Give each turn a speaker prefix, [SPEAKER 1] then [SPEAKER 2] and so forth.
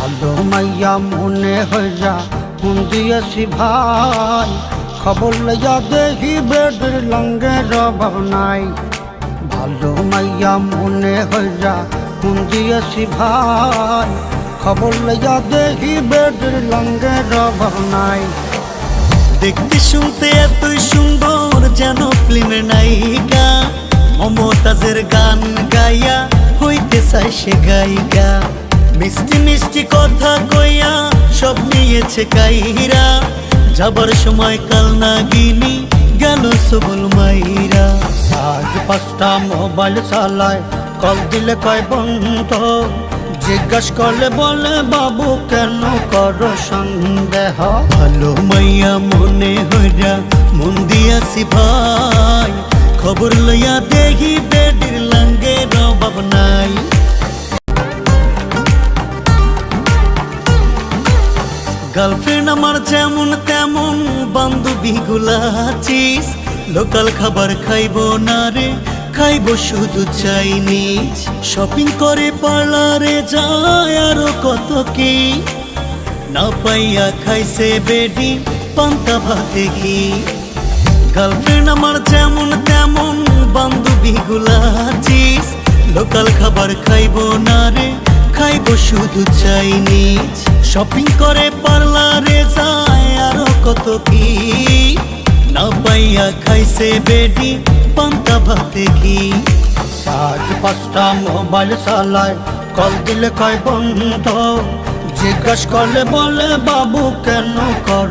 [SPEAKER 1] ভালো মাইয়া মনে হইয়া ফোন দিয়েছি ভাই, খবর লইয়া দেখি বেডের লঙ্গের অভাব নাই। ভালো মাইয়া মনে হইয়া ফোন দিয়েছি ভাই, খবর লইয়া দেখি বেডের লঙ্গের অভাব নাই।
[SPEAKER 2] দেখতে শুনতে এতই সুন্দর যেন ফিল্মের নায়িকা, মমতাজের গান গাইয়া হইতে চায় সে গায়িকা। মিষ্টি মিষ্টি কথা কইয়া সব নিয়েছে কাইরা, যাবার সময় কাল নাগিনী গেল সবল মাইরা।
[SPEAKER 1] সাজ 5টা মোবাইল চালায়, কল দিলে কয় বন্ধ, জিজ্ঞাস করলে বলে বাবু কেন করো সন্দেহ।
[SPEAKER 2] ভালো মাইয়া মনে হইরা মন দিয়াছি ভাই, খবর লইয়া দেখি বেডির লঙ্গের অভাব নাই। গার্লফ্রেন্ড আমার যেমন তেমন বান্ধবী গুলাচিস, লোকাল খাবার খাইবো না রে, খাইবো শুধু চাইনিজ। শপিং করে পার্লারে যায় আরো কত কি, না পাইয়া খাইছে বেডি পান্তা ভাতে ঘি। গার্লফ্রেন্ড আমার যেমন তেমন বান্ধবী গুলাচিস, লোকাল খাবার খাইবো না রে, খাইবো শুধু চাইনিজ। শপিং করে পার্লারে যায় আরো কত কি, না পাইয়া খাইছে বেডি পান্তা ভাতে ঘি।
[SPEAKER 1] সাজ 5টা মোবাইল চালায়, কল দিলে কয় বন্ধ, জিজ্ঞাস করলে বলে বাবু কেন কর